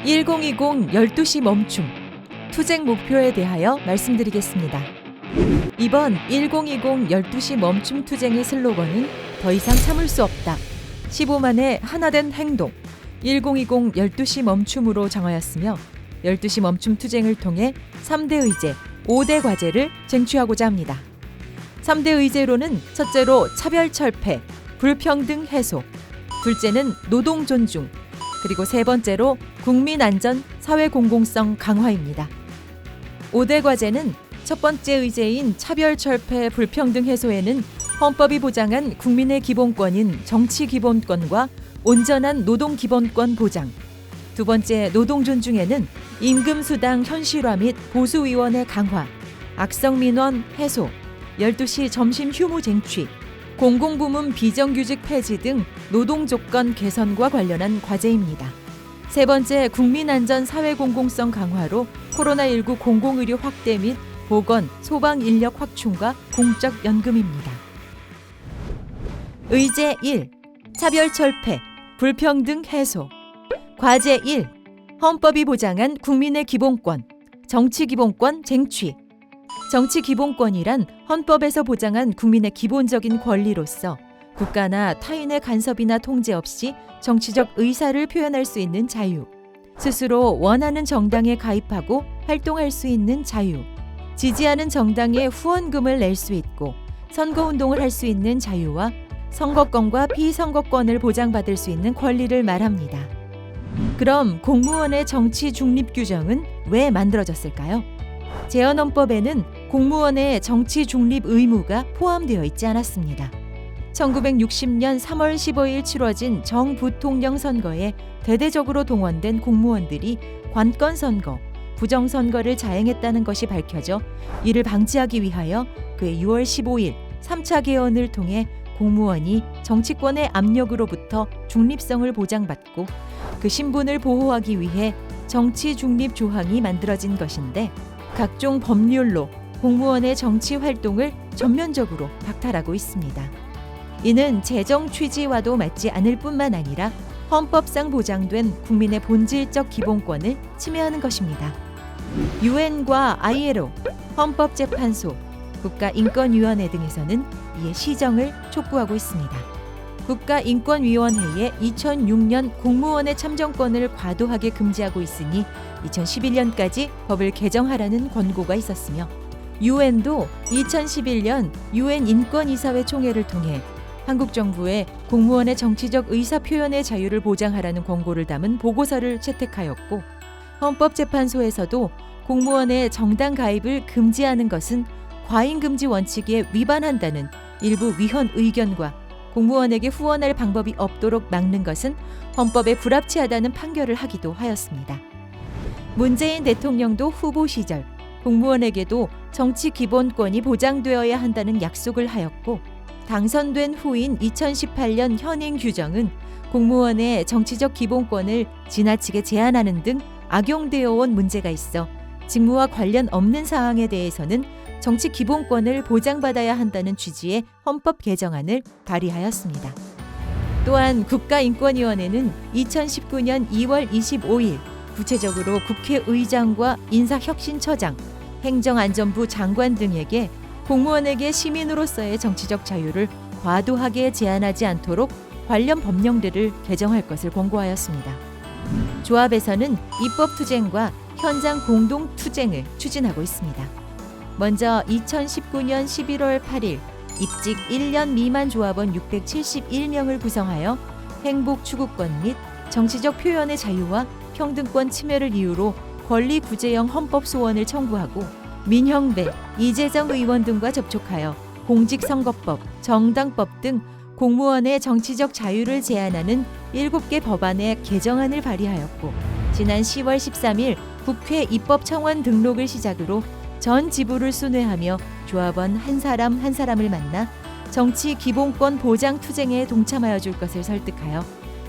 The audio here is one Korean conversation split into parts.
1020 12시 멈춤 투쟁 목표에 대하여 말씀드리겠습니다. 이번 1020 12시 멈춤 투쟁의 슬로건은 더 이상 참을 수 없다. 15만의 하나된 행동 1020 12시 멈춤으로 정하였으며 12시 멈춤 투쟁을 통해 3대 의제, 5대 과제를 쟁취하고자 합니다. 3대 의제로는 첫째로 차별 철폐, 불평등 해소, 둘째는 노동 존중, 그리고 세 번째로 국민 안전, 사회 공공성 강화입니다. 5대 과제는 첫 번째 의제인 차별 철폐, 불평등 해소에는 헌법이 보장한 국민의 기본권인 정치 기본권과 온전한 노동 기본권 보장, 두 번째 노동 존중에는 임금 수당 현실화 및 보수위원회 강화, 악성 민원 해소, 12시 점심 휴무 쟁취, 공공부문 비정규직 폐지 등 노동 조건 개선과 관련한 과제입니다. 세 번째 국민안전 사회공공성 강화로 코로나19 공공의료 확대 및 보건, 소방 인력 확충과 공적 연금입니다. 의제 1. 차별 철폐, 불평등 해소. 과제 1. 헌법이 보장한 국민의 기본권, 정치 기본권 쟁취. 정치 기본권이란 헌법에서 보장한 국민의 기본적인 권리로서 국가나 타인의 간섭이나 통제 없이 정치적 의사를 표현할 수 있는 자유, 스스로 원하는 정당에 가입하고 활동할 수 있는 자유, 지지하는 정당에 후원금을 낼 수 있고 선거운동을 할 수 있는 자유와 선거권과 피선거권을 보장받을 수 있는 권리를 말합니다. 그럼 공무원의 정치 중립 규정은 왜 만들어졌을까요? 재헌헌법에는 공무원의 정치 중립 의무가 포함되어 있지 않았습니다. 1960년 3월 15일 치러진 정부통령 선거에 대대적으로 동원된 공무원들이 관건 선거, 부정 선거를 자행했다는 것이 밝혀져 이를 방지하기 위하여 그해 6월 15일 3차 개헌을 통해 공무원이 정치권의 압력으로부터 중립성을 보장받고 그 신분을 보호하기 위해 정치 중립 조항이 만들어진 것인데 각종 법률로 공무원의 정치 활동을 전면적으로 박탈하고 있습니다. 이는 재정 취지와도 맞지 않을 뿐만 아니라 헌법상 보장된 국민의 본질적 기본권을 침해하는 것입니다. 유엔과 ILO, 헌법재판소, 국가인권위원회 등에서는 이에 시정을 촉구하고 있습니다. 국가인권위원회에 2006년 공무원의 참정권을 과도하게 금지하고 있으니 2011년까지 법을 개정하라는 권고가 있었으며 유엔도 2011년 유엔 인권이사회 총회를 통해 한국 정부에 공무원의 정치적 의사 표현의 자유를 보장하라는 권고를 담은 보고서를 채택하였고 헌법재판소에서도 공무원의 정당 가입을 금지하는 것은 과잉금지 원칙에 위반한다는 일부 위헌 의견과 공무원에게 후원할 방법이 없도록 막는 것은 헌법에 불합치하다는 판결을 하기도 하였습니다. 문재인 대통령도 후보 시절 공무원에게도 정치 기본권이 보장되어야 한다는 약속을 하였고 당선된 후인 2018년 현행 규정은 공무원의 정치적 기본권을 지나치게 제한하는 등 악용되어 온 문제가 있어 직무와 관련 없는 사항에 대해서는 정치 기본권을 보장받아야 한다는 취지의 헌법 개정안을 발의하였습니다. 또한 국가인권위원회는 2019년 2월 25일 구체적으로 국회의장과 인사혁신처장, 행정안전부 장관 등에게 공무원에게 시민으로서의 정치적 자유를 과도하게 제한하지 않도록 관련 법령들을 개정할 것을 권고하였습니다. 조합에서는 입법투쟁과 현장 공동투쟁을 추진하고 있습니다. 먼저 2019년 11월 8일 입직 1년 미만 조합원 671명을 구성하여 행복 추구권 및 정치적 표현의 자유와 평등권 침해를 이유로 권리 구제형 헌법 소원을 청구하고 민형배, 이재정 의원 등과 접촉하여 공직선거법, 정당법 등 공무원의 정치적 자유를 제한하는 7개 법안의 개정안을 발의하였고 지난 10월 13일 국회 입법청원 등록을 시작으로 전 지부를 순회하며 조합원 한 사람 한 사람을 만나 정치 기본권 보장 투쟁에 동참하여 줄 것을 설득하여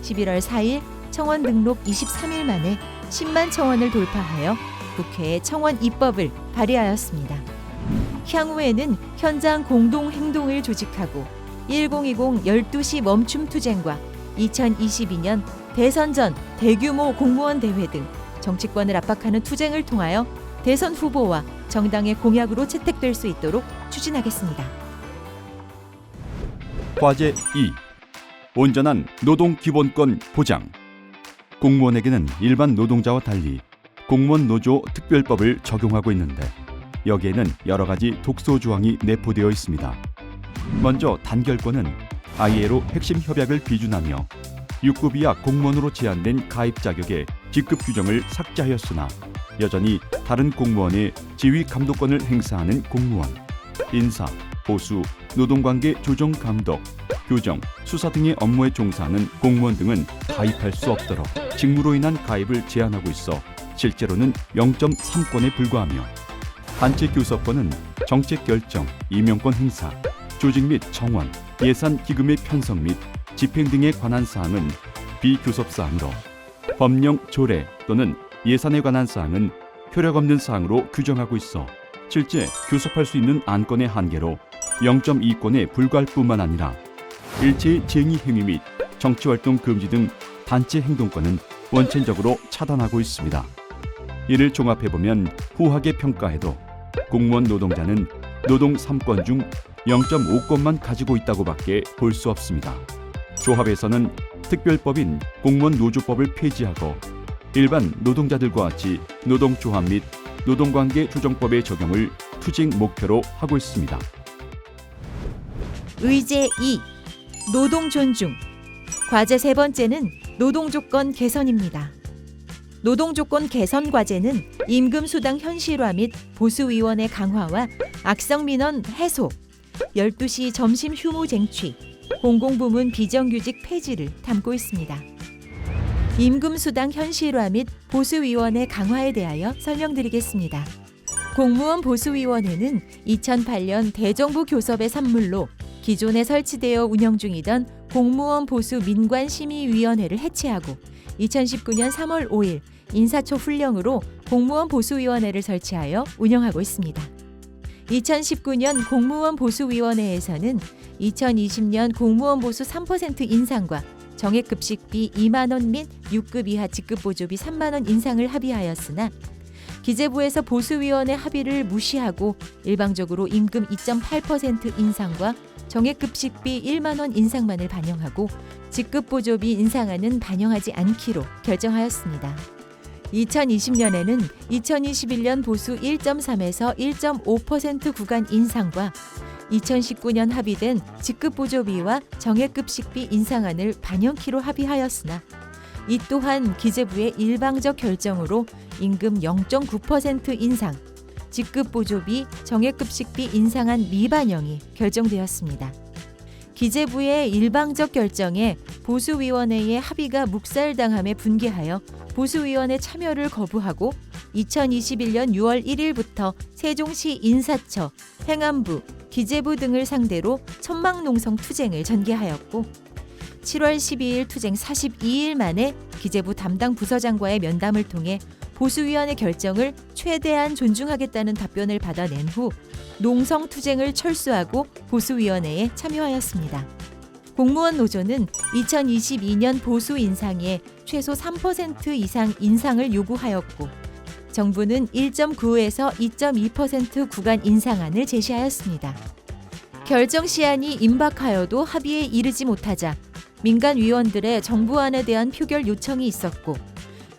11월 4일 청원 등록 23일 만에 10만 청원을 돌파하여 국회에 청원 입법을 발의하였습니다. 향후에는 현장 공동행동을 조직하고 1020 12시 멈춤 투쟁과 2022년 대선 전 대규모 공무원 대회 등 정치권을 압박하는 투쟁을 통하여 대선 후보와 정당의 공약으로 채택될 수 있도록 추진하겠습니다. 과제 2. 온전한 노동기본권 보장. 공무원에게는 일반 노동자와 달리 공무원 노조 특별법을 적용하고 있는데 여기에는 여러 가지 독소 조항이 내포되어 있습니다. 먼저 단결권은 ILO 핵심 협약을 비준하며 6급 이하 공무원으로 제한된 가입 자격의 직급 규정을 삭제하였으나 여전히 다른 공무원의 지휘 감독권을 행사하는 공무원, 인사, 보수, 노동관계 조정 감독, 교정, 수사 등의 업무에 종사하는 공무원 등은 가입할 수 없도록 직무로 인한 가입을 제한하고 있어 실제로는 0.3건에 불과하며 단체 교섭권은 정책 결정, 임명권 행사, 조직 및 정원, 예산 기금의 편성 및 집행 등에 관한 사항은 비교섭 사항으로 법령 조례 또는 예산에 관한 사항은 효력 없는 사항으로 규정하고 있어 실제 교섭할 수 있는 안건의 한계로 0.2건에 불과할 뿐만 아니라 일체의 쟁의 행위 및 정치활동 금지 등 단체 행동권은 원천적으로 차단하고 있습니다. 이를 종합해보면 후하게 평가해도 공무원 노동자는 노동 3권 중 0.5건만 가지고 있다고밖에 볼 수 없습니다. 조합에서는 특별법인 공무원 노조법을 폐지하고 일반 노동자들과 같이 노동조합 및 노동관계 조정법의 적용을 투쟁 목표로 하고 있습니다. 의제 2. 노동 존중. 과제 세 번째는 노동조건 개선입니다. 노동조건 개선 과제는 임금수당 현실화 및 보수위원회 강화와 악성민원 해소, 12시 점심 휴무 쟁취, 공공부문 비정규직 폐지를 담고 있습니다. 임금수당 현실화 및 보수위원회 강화에 대하여 설명드리겠습니다. 공무원 보수위원회는 2008년 대정부 교섭의 산물로 기존에 설치되어 운영 중이던 공무원 보수 민관심의위원회를 해체하고 2019년 3월 5일 인사초 훈령으로 공무원 보수위원회를 설치하여 운영하고 있습니다. 2019년 공무원 보수위원회에서는 2020년 공무원 보수 3% 인상과 정액급식비 2만 원 및 6급 이하 직급보조비 3만 원 인상을 합의하였으나 기재부에서 보수위원회 합의를 무시하고 일방적으로 임금 2.8% 인상과 정액급식비 1만 원 인상만을 반영하고 직급보조비 인상안은 반영하지 않기로 결정하였습니다. 2020년에는 2021년 보수 1.3에서 1.5% 구간 인상과 2019년 합의된 직급보조비와 정액급식비 인상안을 반영키로 합의하였으나 이 또한 기재부의 일방적 결정으로 임금 0.9% 인상, 직급보조비, 정액급식비 인상안 미반영이 결정되었습니다. 기재부의 일방적 결정에 보수위원회의 합의가 묵살당함에 분개하여 보수위원회 참여를 거부하고 2021년 6월 1일부터 세종시 인사처, 행안부, 기재부 등을 상대로 천막농성 투쟁을 전개하였고 7월 12일 투쟁 42일 만에 기재부 담당 부서장과의 면담을 통해 보수위원회 결정을 최대한 존중하겠다는 답변을 받아낸 후 농성 투쟁을 철수하고 보수위원회에 참여하였습니다. 공무원 노조는 2022년 보수 인상에 최소 3% 이상 인상을 요구하였고 정부는 1.9에서 2.2% 구간 인상안을 제시하였습니다. 결정 시한이 임박하여도 합의에 이르지 못하자 민간 위원들의 정부안에 대한 표결 요청이 있었고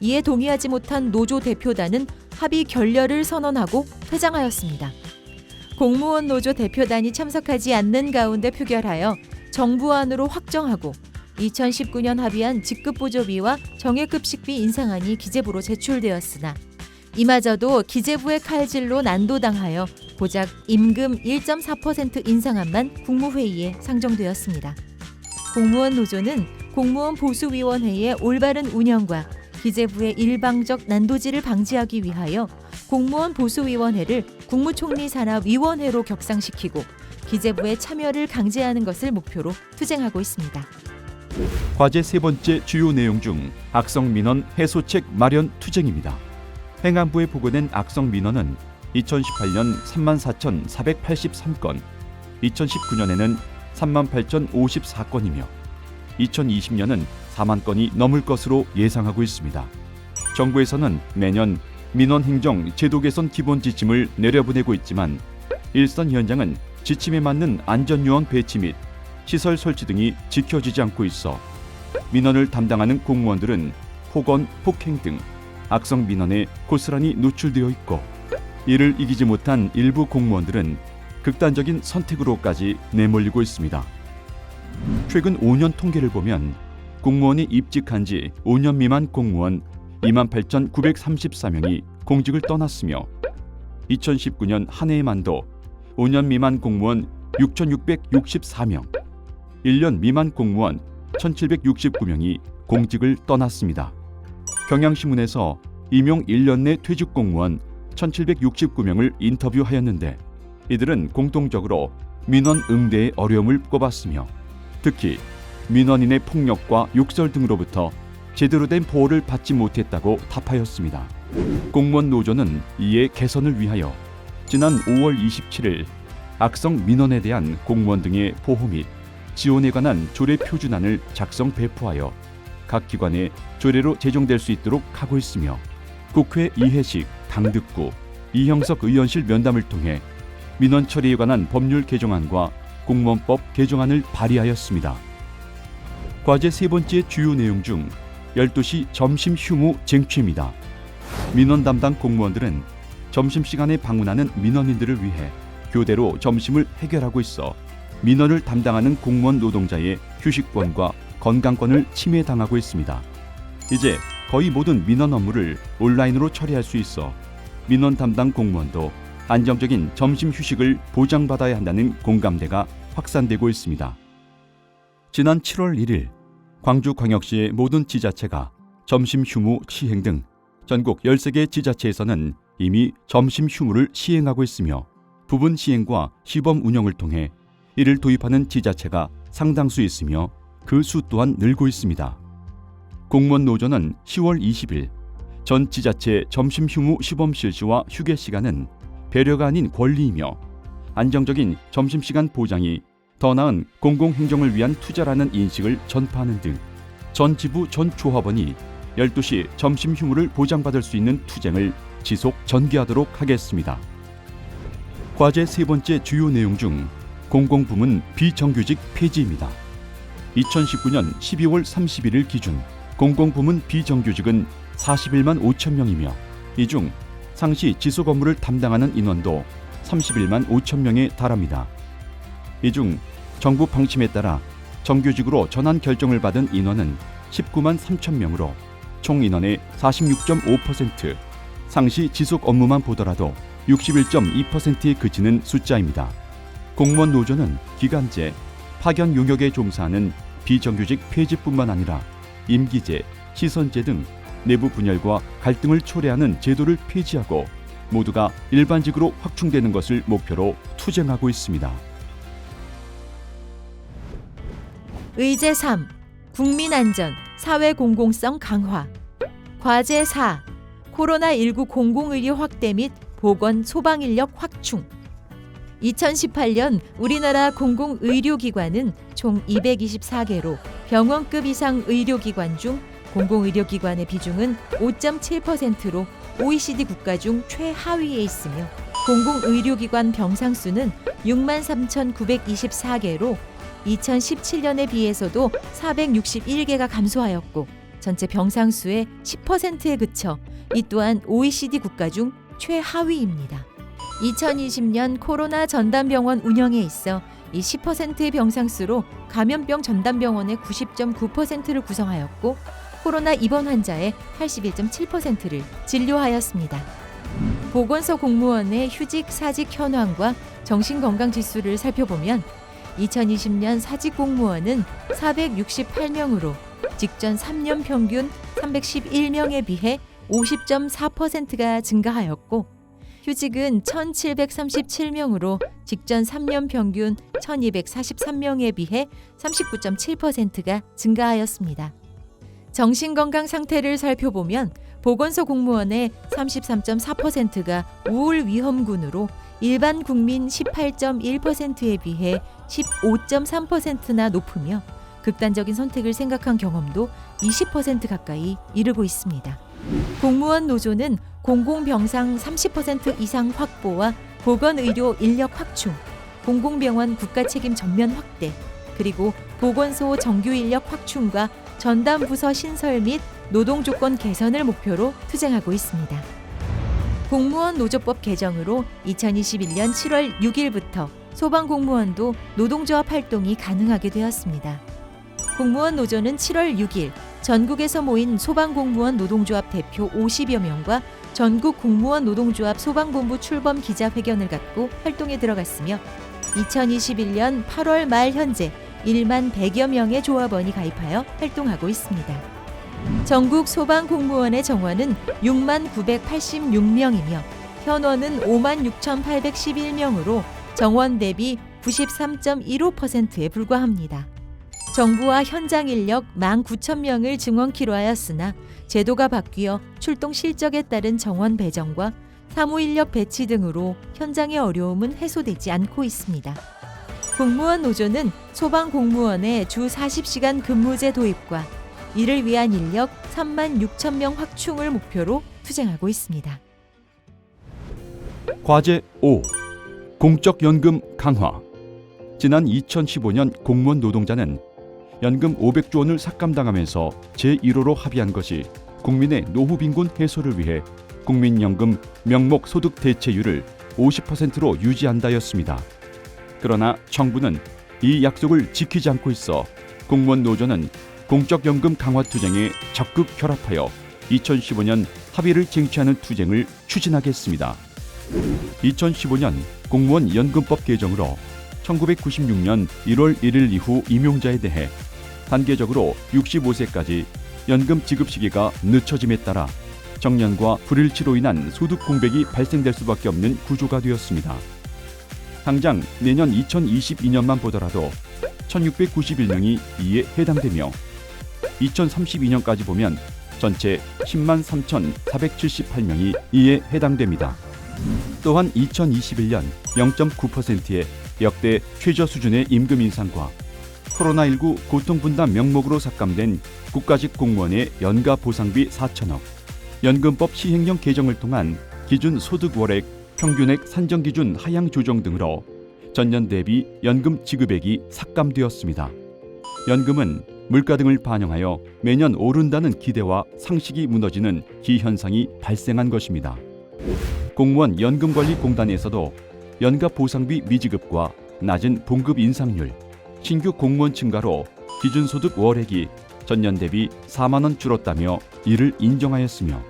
이에 동의하지 못한 노조 대표단은 합의 결렬을 선언하고 퇴장하였습니다. 공무원 노조 대표단이 참석하지 않는 가운데 표결하여 정부안으로 확정하고 2019년 합의한 직급보조비와 정액급식비 인상안이 기재부로 제출되었으나 이마저도 기재부의 칼질로 난도당하여 고작 임금 1.4% 인상안만 국무회의에 상정되었습니다. 공무원 노조는 공무원 보수위원회의 올바른 운영과 기재부의 일방적 난도질을 방지하기 위하여 공무원 보수위원회를 국무총리 산하 위원회로 격상시키고 기재부의 참여를 강제하는 것을 목표로 투쟁하고 있습니다. 과제 세 번째 주요 내용 중 악성민원 해소책 마련 투쟁입니다. 행안부에 보고된 악성민원은 2018년 34,483건, 2019년에는 38,054건이며 2020년은 4만 건이 넘을 것으로 예상하고 있습니다. 정부에서는 매년 민원행정 제도 개선 기본 지침을 내려보내고 있지만 일선 현장은 지침에 맞는 안전요원 배치 및 시설 설치 등이 지켜지지 않고 있어 민원을 담당하는 공무원들은 폭언, 폭행 등 악성 민원에 고스란히 노출되어 있고 이를 이기지 못한 일부 공무원들은 극단적인 선택으로까지 내몰리고 있습니다. 최근 5년 통계를 보면 공무원이 입직한 지 5년 미만 공무원 28,934명이 공직을 떠났으며 2019년 한 해에만도 5년 미만 공무원 6,664명, 1년 미만 공무원 1,769명이 공직을 떠났습니다. 경향신문에서 임용 1년 내 퇴직 공무원 1,769명을 인터뷰하였는데 이들은 공통적으로 민원 응대의 어려움을 꼽았으며 특히 민원인의 폭력과 욕설 등으로부터 제대로 된 보호를 받지 못했다고 답하였습니다. 공무원 노조는 이에 개선을 위하여 지난 5월 27일 악성 민원에 대한 공무원 등의 보호 및 지원에 관한 조례 표준안을 작성 배포하여 각 기관에 조례로 제정될 수 있도록 하고 있으며 국회 이해식, 당듣구, 이형석 의원실 면담을 통해 민원 처리에 관한 법률 개정안과 공무원법 개정안을 발의하였습니다. 과제 세 번째 주요 내용 중 12시 점심 휴무 쟁취입니다. 민원 담당 공무원들은 점심시간에 방문하는 민원인들을 위해 교대로 점심을 해결하고 있어 민원을 담당하는 공무원 노동자의 휴식권과 건강권을 침해당하고 있습니다. 이제 거의 모든 민원 업무를 온라인으로 처리할 수 있어 민원 담당 공무원도 안정적인 점심 휴식을 보장받아야 한다는 공감대가 확산되고 있습니다. 지난 7월 1일 광주광역시의 모든 지자체가 점심 휴무 시행 등 전국 13개 지자체에서는 이미 점심 휴무를 시행하고 있으며 부분 시행과 시범 운영을 통해 이를 도입하는 지자체가 상당수 있으며 그 수 또한 늘고 있습니다. 공무원 노조는 10월 20일 전 지자체 점심 휴무 시범 실시와 휴게 시간은 배려가 아닌 권리이며 안정적인 점심시간 보장이 더 나은 공공행정을 위한 투자라는 인식을 전파하는 등 전 지부 전 조합원이 12시 점심 휴무를 보장받을 수 있는 투쟁을 지속 전개하도록 하겠습니다. 과제 세 번째 주요 내용 중 공공부문 비정규직 폐지입니다. 2019년 12월 31일 기준 공공부문 비정규직은 41만 5천 명이며 이 중 상시 지속 업무를 담당하는 인원도 31만 5천 명에 달합니다. 이 중 정부 방침에 따라 정규직으로 전환 결정을 받은 인원은 19만 3천 명으로 총 인원의 46.5%, 상시 지속 업무만 보더라도 61.2%에 그치는 숫자입니다. 공무원 노조는 기간제, 파견 용역에 종사하는 비정규직 폐지뿐만 아니라 임기제, 시선제 등 내부 분열과 갈등을 초래하는 제도를 폐지하고 모두가 일반직으로 확충되는 것을 목표로 투쟁하고 있습니다. 의제 3. 국민안전, 사회공공성 강화. 과제 4. 코로나19 공공의료 확대 및 보건 소방인력 확충. 2018년 우리나라 공공의료기관은 총 224개로 병원급 이상 의료기관 중 공공의료기관의 비중은 5.7%로 OECD 국가 중 최하위에 있으며 공공의료기관 병상수는 63,924개로 2017년에 비해서도 461개가 감소하였고 전체 병상수의 10%에 그쳐 이 또한 OECD 국가 중 최하위입니다. 2020년 코로나 전담병원 운영에 있어 이 10%의 병상수로 감염병 전담병원의 90.9%를 구성하였고 코로나 입원 환자의 81.7%를 진료하였습니다. 보건소 공무원의 휴직 사직 현황과 정신건강지수를 살펴보면 2020년 사직 공무원은 468명으로 직전 3년 평균 311명에 비해 50.4%가 증가하였고 휴직은 1,737명으로 직전 3년 평균 1,243명에 비해 39.7%가 증가하였습니다. 정신건강 상태를 살펴보면 보건소 공무원의 33.4%가 우울 위험군으로 일반 국민 18.1%에 비해 15.3%나 높으며 극단적인 선택을 생각한 경험도 20% 가까이 이르고 있습니다. 공무원 노조는 공공병상 30% 이상 확보와 보건의료 인력 확충, 공공병원 국가책임 전면 확대, 그리고 보건소 정규 인력 확충과 전담 부서 신설 및 노동조건 개선을 목표로 투쟁하고 있습니다. 공무원 노조법 개정으로 2021년 7월 6일부터 소방공무원도 노동조합 활동이 가능하게 되었습니다. 공무원 노조는 7월 6일 전국에서 모인 소방공무원 노동조합 대표 50여 명과 전국 공무원 노동조합 소방본부 출범 기자회견을 갖고 활동에 들어갔으며 2021년 8월 말 현재 1만 100여 명의 조합원이 가입하여 활동하고 있습니다. 전국 소방공무원의 정원은 6만 986명이며 현원은 5만 6,811명으로 정원 대비 93.15%에 불과합니다. 정부와 현장 인력 19,000명을 증원키로 하였으나 제도가 바뀌어 출동 실적에 따른 정원 배정과 사무 인력 배치 등으로 현장의 어려움은 해소되지 않고 있습니다. 공무원 노조는 소방 공무원의 주 40시간 근무제 도입과 이를 위한 인력 3만 6천 명 확충을 목표로 투쟁하고 있습니다. 과제 5. 공적연금 강화. 지난 2015년 공무원 노동자는 연금 500조 원을 삭감당하면서 제1호로 합의한 것이 국민의 노후 빈곤 해소를 위해 국민연금 명목 소득 대체율을 50%로 유지한다였습니다. 그러나 정부는 이 약속을 지키지 않고 있어 공무원 노조는 공적연금 강화 투쟁에 적극 결합하여 2015년 합의를 쟁취하는 투쟁을 추진하겠습니다. 2015년 공무원 연금법 개정으로 1996년 1월 1일 이후 임용자에 대해 단계적으로 65세까지 연금 지급 시기가 늦춰짐에 따라 정년과 불일치로 인한 소득 공백이 발생될 수밖에 없는 구조가 되었습니다. 당장 내년 2022년만 보더라도 1691명이 이에 해당되며 2032년까지 보면 전체 10만 3,478명이 이에 해당됩니다. 또한 2021년 0.9%의 역대 최저 수준의 임금 인상과 코로나19 고통분담 명목으로 삭감된 국가직 공무원의 연가 보상비 4천억, 연금법 시행령 개정을 통한 기준 소득 월액, 평균액 산정 기준 하향 조정 등으로 전년 대비 연금 지급액이 삭감되었습니다. 연금은 물가 등을 반영하여 매년 오른다는 기대와 상식이 무너지는 기현상이 발생한 것입니다. 공무원 연금관리공단에서도 연가 보상비 미지급과 낮은 봉급 인상률, 신규 공무원 증가로 기준소득 월액이 전년 대비 4만 원 줄었다며 이를 인정하였으며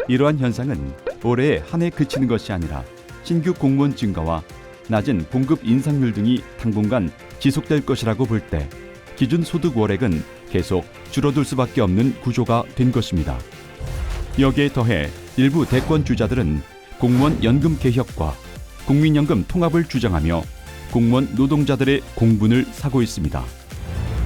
이러한 현상은 올해에 한해 그치는 것이 아니라 신규 공무원 증가와 낮은 봉급 인상률 등이 당분간 지속될 것이라고 볼 때 기준소득 월액은 계속 줄어들 수밖에 없는 구조가 된 것입니다. 여기에 더해 일부 대권 주자들은 공무원 연금 개혁과 국민연금 통합을 주장하며 공무원 노동자들의 공분을 사고 있습니다.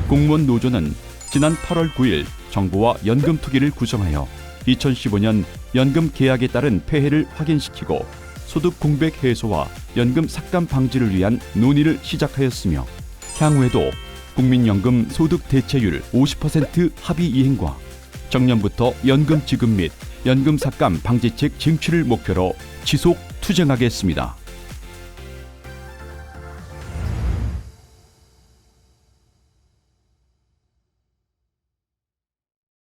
공무원 노조는 지난 8월 9일 정부와 연금 투기를 구성하여 2015년 연금 계약에 따른 폐해를 확인시키고 소득 공백 해소와 연금 삭감 방지를 위한 논의를 시작하였으며 향후에도 국민연금 소득 대체율 50% 합의 이행과 정년부터 연금 지급 및 연금 삭감 방지책 쟁취를 목표로 지속 투쟁하겠습니다.